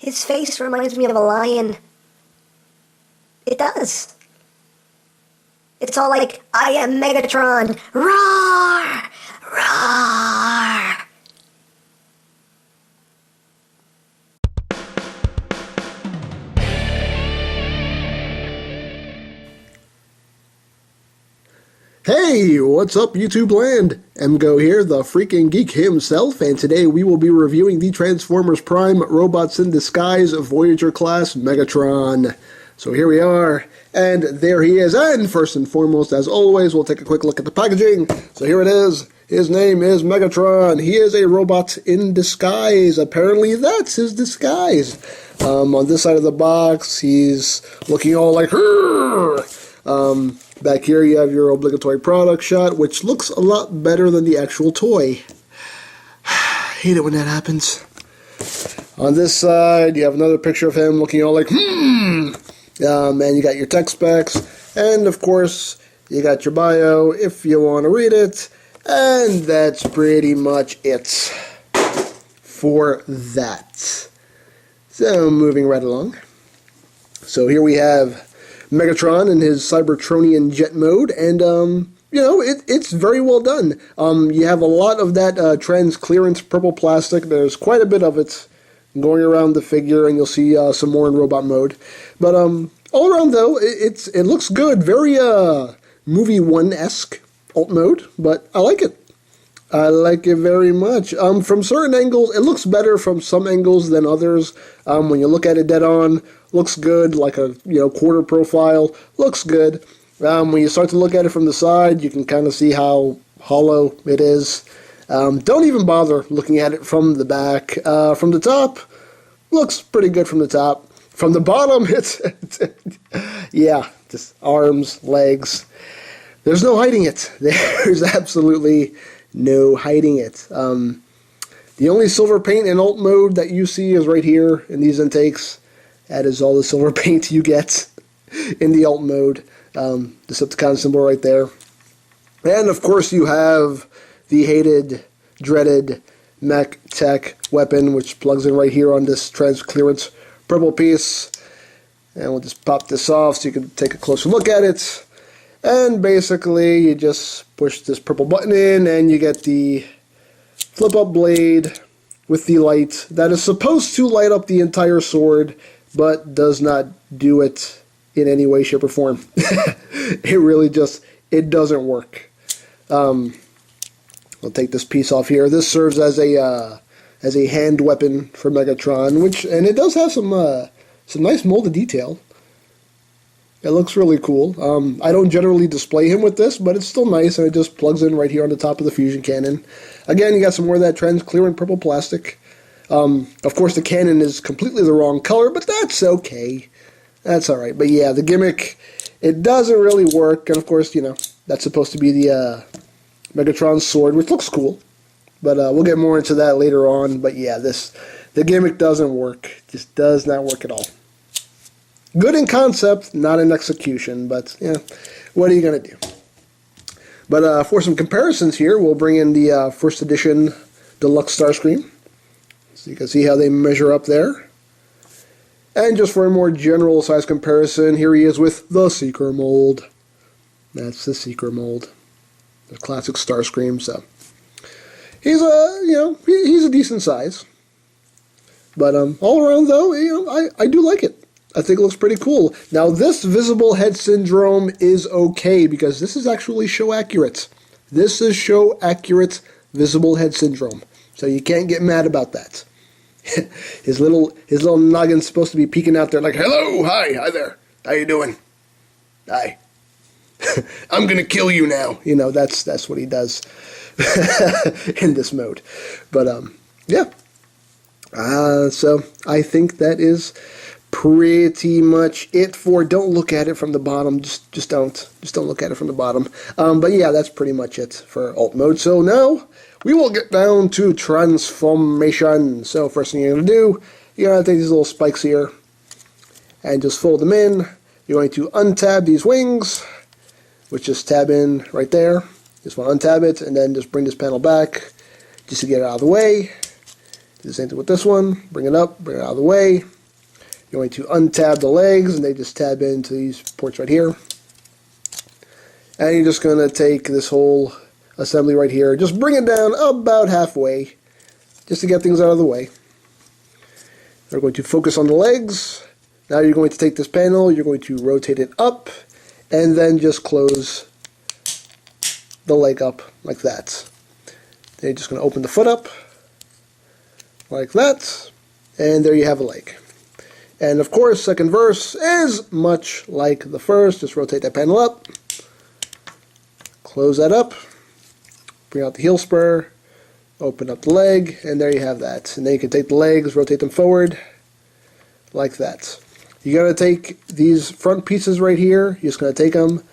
His face reminds me of a lion. It does. It's all like, I am Megatron. Roar! Roar! Hey, what's up YouTube land? EmGo here, the freaking geek himself, and today we will be reviewing the Transformers Prime Robots in Disguise Voyager class Megatron. So here we are, and there he is, and first and foremost, as always, we'll take a quick look at the packaging. So here it is. His name is Megatron. He is a robot in disguise. Apparently that's his disguise. On this side of the box, he's looking all like, back here you have your obligatory product shot, which looks a lot better than the actual toy. Hate it when that happens. On this side, you have another picture of him looking all like, and you got your tech specs, and of course, you got your bio if you want to read it, and that's pretty much it for that. So, moving right along. So here we have Megatron in his Cybertronian jet mode, and it's very well done. You have a lot of that trans clearance purple plastic. There's quite a bit of it going around the figure, and you'll see some more in robot mode. But all around though, it looks good. Very movie 1-esque alt mode, but I like it. I like it very much. From certain angles, it looks better from some angles than others. When you look at it dead on, looks good, like a quarter profile, looks good. When you start to look at it from the side, you can kind of see how hollow it is. Don't even bother looking at it from the back. From the top, looks pretty good from the top. From the bottom, it's yeah, just arms, legs. There's no hiding it. There's absolutely no hiding it. The only silver paint in alt mode that you see is right here in these intakes. That is all the silver paint you get in the alt mode. The Decepticon symbol right there. And of course you have the hated, dreaded mech tech weapon, which plugs in right here on this transclearance purple piece. And we'll just pop this off so you can take a closer look at it. And basically you just push this purple button in and you get the flip up blade with the light that is supposed to light up the entire sword, but does not do it in any way, shape, or form. It really just, it doesn't work. I'll take this piece off here. This serves as a hand weapon for Megatron, and it does have some nice molded detail. It looks really cool. I don't generally display him with this, but it's still nice, and it just plugs in right here on the top of the fusion cannon. Again, you got some more of that transclearant purple plastic. Of course, the cannon is completely the wrong color, but that's okay. That's alright. But yeah, the gimmick, it doesn't really work. And of course, that's supposed to be the Megatron sword, which looks cool. But we'll get more into that later on. But yeah, the gimmick doesn't work. Just does not work at all. Good in concept, not in execution. But yeah, what are you going to do? But for some comparisons here, we'll bring in the first edition Deluxe Starscream. So you can see how they measure up there. And just for a more general size comparison, here he is with the Seeker mold. That's the Seeker mold. The classic Starscream. So he's he's a decent size. But all around though, I do like it. I think it looks pretty cool. Now this visible head syndrome is okay because this is actually show accurate. This is show accurate visible head syndrome. So you can't get mad about that. His little noggin's supposed to be peeking out there like, hello, hi there, how you doing? Hi. I'm gonna kill you now. That's what he does in this mode. But yeah. So I think that is pretty much it for don't look at it from the bottom. Just don't look at it from the bottom. But yeah, that's pretty much it for alt mode. So now we will get down to transformation. So first thing you're going to do, you're going to take these little spikes here and just fold them in. You're going to untab these wings, which just tab in right there. Just want to untap it and then just bring this panel back just to get it out of the way. Do the same thing with this one. Bring it up, bring it out of the way. You're going to untab the legs, and they just tab into these ports right here. And you're just going to take this whole assembly right here, just bring it down about halfway, just to get things out of the way. We're going to focus on the legs. Now you're going to take this panel, you're going to rotate it up, and then just close the leg up like that. Then you're just going to open the foot up like that, and there you have a leg. And of course, second verse is much like the first. Just rotate that panel up, close that up, bring out the heel spur, open up the leg, and there you have that. And then you can take the legs, rotate them forward like that. You're going to take these front pieces right here, you're just going to take them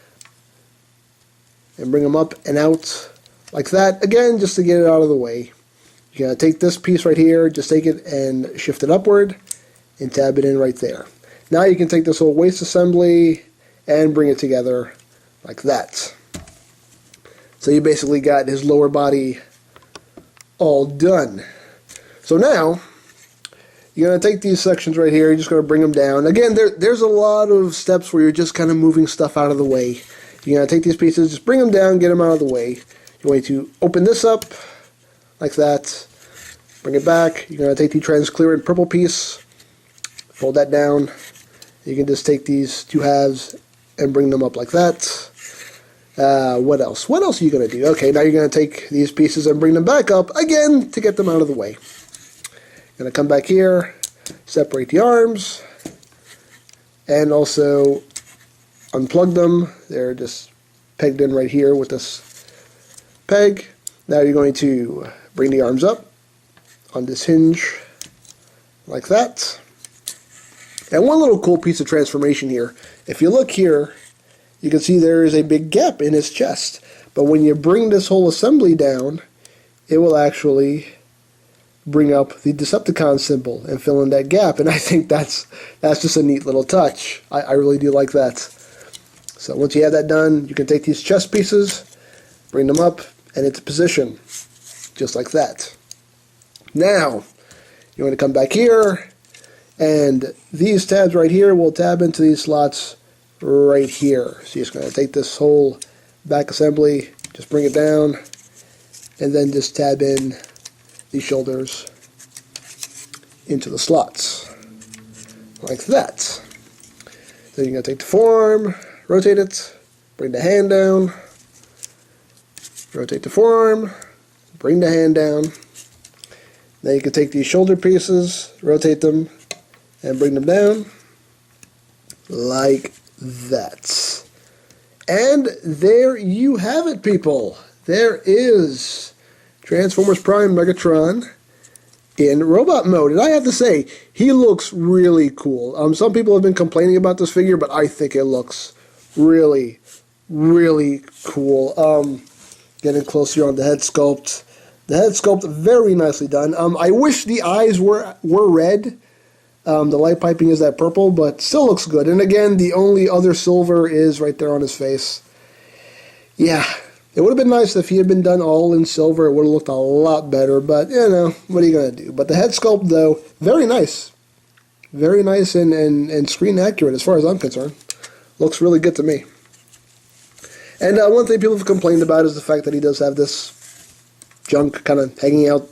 and bring them up and out like that, again, just to get it out of the way. You're going to take this piece right here, just take it and shift it upward and tab it in right there. Now you can take this whole waist assembly and bring it together like that. So you basically got his lower body all done. So now you're going to take these sections right here, you're just going to bring them down. Again, there's a lot of steps where you're just kind of moving stuff out of the way. You're going to take these pieces, just bring them down, get them out of the way. You're going to open this up like that, bring it back. You're going to take the transparent purple piece, fold that down. You can just take these two halves and bring them up like that. What else? What else are you going to do? Okay, now you're going to take these pieces and bring them back up again to get them out of the way. Going to come back here, separate the arms, and also unplug them. They're just pegged in right here with this peg. Now you're going to bring the arms up on this hinge like that. And one little cool piece of transformation here. If you look here, you can see there is a big gap in his chest. But when you bring this whole assembly down, it will actually bring up the Decepticon symbol and fill in that gap. And I think that's just a neat little touch. I really do like that. So once you have that done, you can take these chest pieces, bring them up and into position, just like that. Now, you want to come back here, and these tabs right here will tab into these slots right here. So you're just going to take this whole back assembly, just bring it down, and then just tab in these shoulders into the slots, like that. Then you're going to take the forearm, rotate it, bring the hand down, rotate the forearm, bring the hand down. Then you can take these shoulder pieces, rotate them, and bring them down, like that. And there you have it, people. There is Transformers Prime Megatron in robot mode. And I have to say, he looks really cool. Some people have been complaining about this figure, but I think it looks really, really cool. Getting closer on the head sculpt. The head sculpt, very nicely done. I wish the eyes were red. The light piping is that purple, but still looks good. And again, the only other silver is right there on his face. Yeah, it would have been nice if he had been done all in silver. It would have looked a lot better, but, you know, what are you going to do? But the head sculpt, though, very nice. Very nice and screen accurate as far as I'm concerned. Looks really good to me. And one thing people have complained about is the fact that he does have this junk kind of hanging out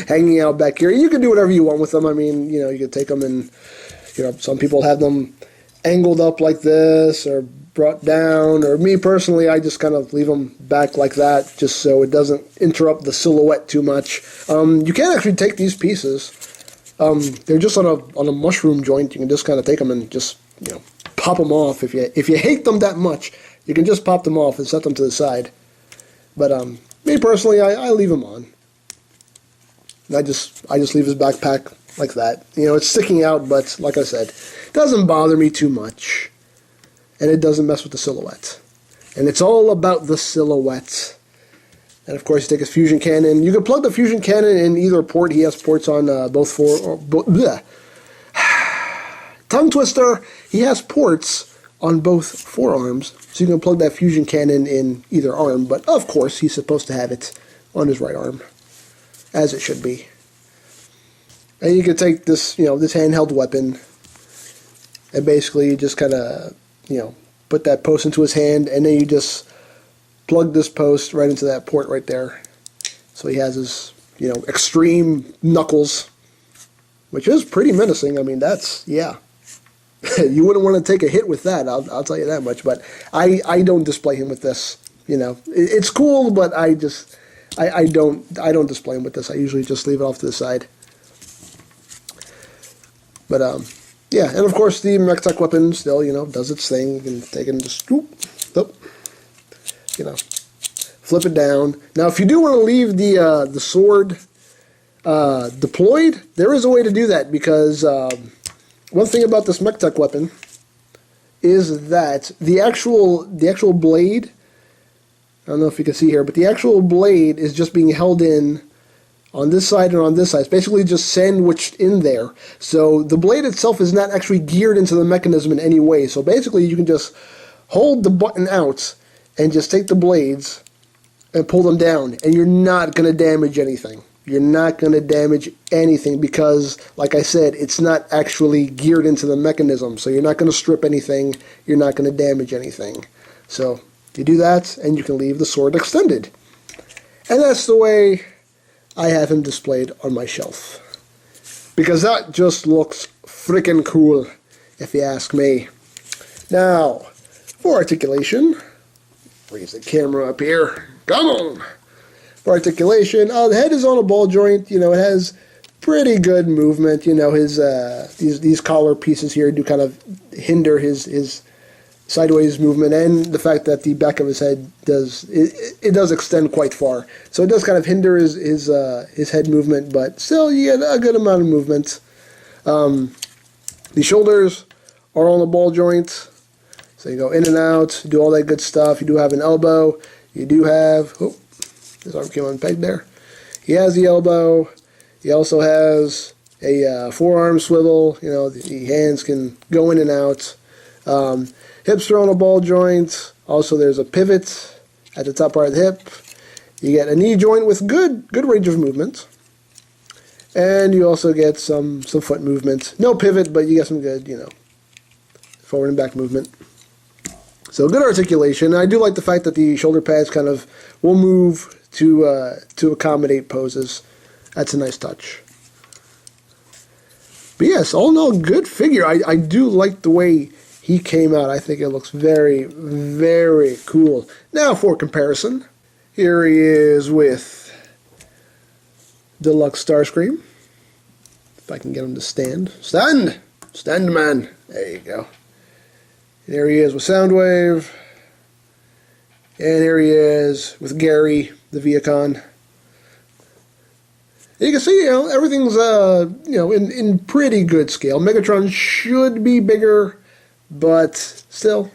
hanging out back here. You can do whatever you want with them. I mean, you know, you could take them and, you know, some people have them angled up like this or brought down, or me personally, I just kind of leave them back like that just so it doesn't interrupt the silhouette too much. You can actually take these pieces. They're just on a mushroom joint. You can just kind of take them and just, you know, pop them off. If you hate them that much, you can just pop them off and set them to the side. But me personally, I leave them on. I just leave his backpack like that. You know, it's sticking out, but like I said, it doesn't bother me too much. And it doesn't mess with the silhouette. And it's all about the silhouette. And of course, you take his fusion cannon. You can plug the fusion cannon in either port. He has ports on both tongue twister. He has ports on both forearms. So you can plug that fusion cannon in either arm. But of course, he's supposed to have it on his right arm, as it should be. And you can take this, this handheld weapon, and basically you just kind of, put that post into his hand, and then you just plug this post right into that port right there. So he has his, extreme knuckles, which is pretty menacing. I mean, that's, yeah. You wouldn't want to take a hit with that, I'll tell you that much. But I don't display him with this. It's cool, but I don't display him with this. I usually just leave it off to the side. But yeah, and of course the Mech-Tech weapon still, does its thing. You can take it and just flip it down. Now, if you do want to leave the sword deployed, there is a way to do that, because one thing about this Mech-Tech weapon is that the actual blade, I don't know if you can see here, but the actual blade is just being held in on this side and on this side. It's basically just sandwiched in there. So the blade itself is not actually geared into the mechanism in any way. So basically you can just hold the button out and just take the blades and pull them down, and you're not going to damage anything. You're not going to damage anything because, like I said, it's not actually geared into the mechanism. So you're not going to strip anything. You're not going to damage anything. So you do that, and you can leave the sword extended. And that's the way I have him displayed on my shelf, because that just looks freaking cool, if you ask me. Now, for articulation, raise the camera up here. Come on! For articulation, the head is on a ball joint. It has pretty good movement. His these collar pieces here do kind of hinder his sideways movement, and the fact that the back of his head does extend quite far, so it does kind of hinder his head movement, but still you get a good amount of movement. The shoulders are on the ball joint, so you go in and out, do all that good stuff. You do have an elbow. You do have, his arm came unpegged there. He has the elbow. He also has a forearm swivel. The hands can go in and out. Hips are on a ball joint. Also, there's a pivot at the top part of the hip. You get a knee joint with good range of movement. And you also get some foot movement. No pivot, but you get some good, forward and back movement. So good articulation. I do like the fact that the shoulder pads kind of will move to accommodate poses. That's a nice touch. But yes, all in all, good figure. I do like the way he came out. I think it looks very, very cool. Now for comparison, here he is with Deluxe Starscream. If I can get him to stand. Stand! Stand, man. There you go. There he is with Soundwave. And here he is with Gary, the Viacon. You can see, everything's, in pretty good scale. Megatron should be bigger, but still,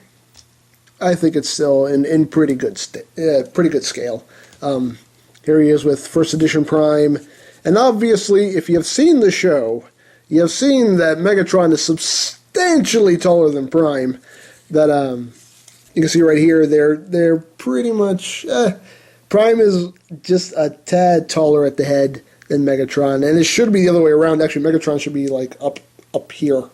I think it's still in pretty good scale. Here he is with First Edition Prime, and obviously, if you have seen the show, you have seen that Megatron is substantially taller than Prime. That you can see right here, they're pretty much Prime is just a tad taller at the head than Megatron, and it should be the other way around. Actually, Megatron should be like up here.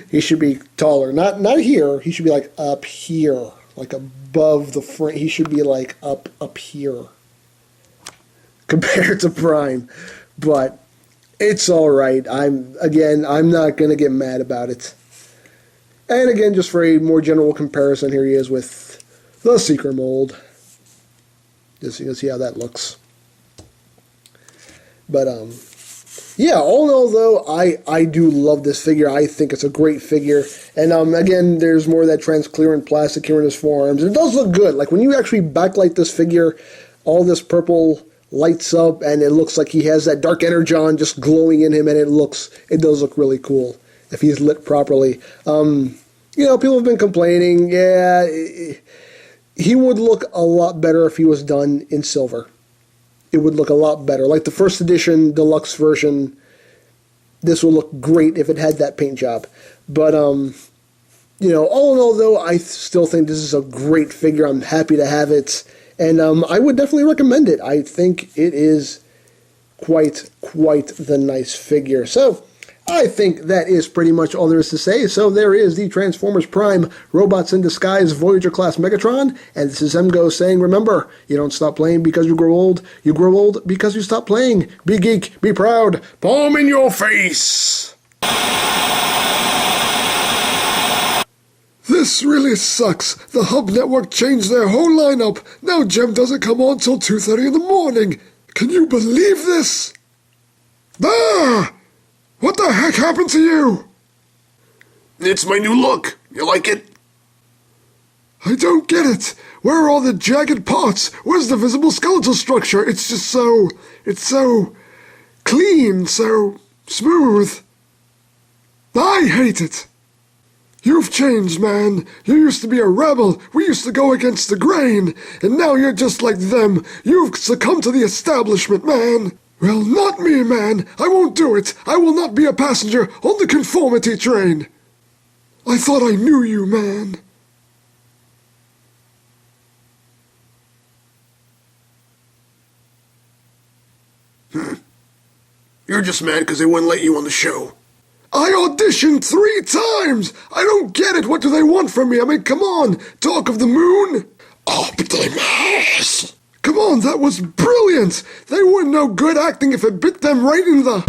He should be taller, not here. He should be like up here, like above the frame. He should be like up here compared to Prime, but it's all right. I'm not gonna get mad about it. And again, just for a more general comparison, here he is with the Seeker mold. Just so you can see how that looks. But yeah, all in all, though, I do love this figure. I think it's a great figure. And again, there's more of that transparent plastic here in his forearms. It does look good. Like when you actually backlight this figure, all this purple lights up, and it looks like he has that dark energon just glowing in him, and it does look really cool if he's lit properly. People have been complaining, he would look a lot better if he was done in silver. It would look a lot better. Like the first edition deluxe version, this would look great if it had that paint job. But, all in all, though, I still think this is a great figure. I'm happy to have it. And I would definitely recommend it. I think it is quite the nice figure. So, I think that is pretty much all there is to say. So there is the Transformers Prime Robots in Disguise Voyager class Megatron, and this is EmGo's saying, remember, you don't stop playing because you grow old because you stop playing. Be geek, be proud, palm in your face! This really sucks. The Hub Network changed their whole lineup. Now Gem doesn't come on till 2:30 in the morning. Can you believe this? Ah! What the heck happened to you? It's my new look. You like it? I don't get it. Where are all the jagged parts? Where's the visible skeletal structure? It's just so... It's so... clean, so... smooth. I hate it. You've changed, man. You used to be a rebel. We used to go against the grain. And now you're just like them. You've succumbed to the establishment, man. Well, not me, man. I won't do it. I will not be a passenger on the conformity train. I thought I knew you, man. You're just mad because they wouldn't let you on the show. I auditioned 3 times! I don't get it! What do they want from me? I mean, come on! Talk of the moon! Optimus! Come on, that was brilliant! They weren't no good acting if it bit them right in the...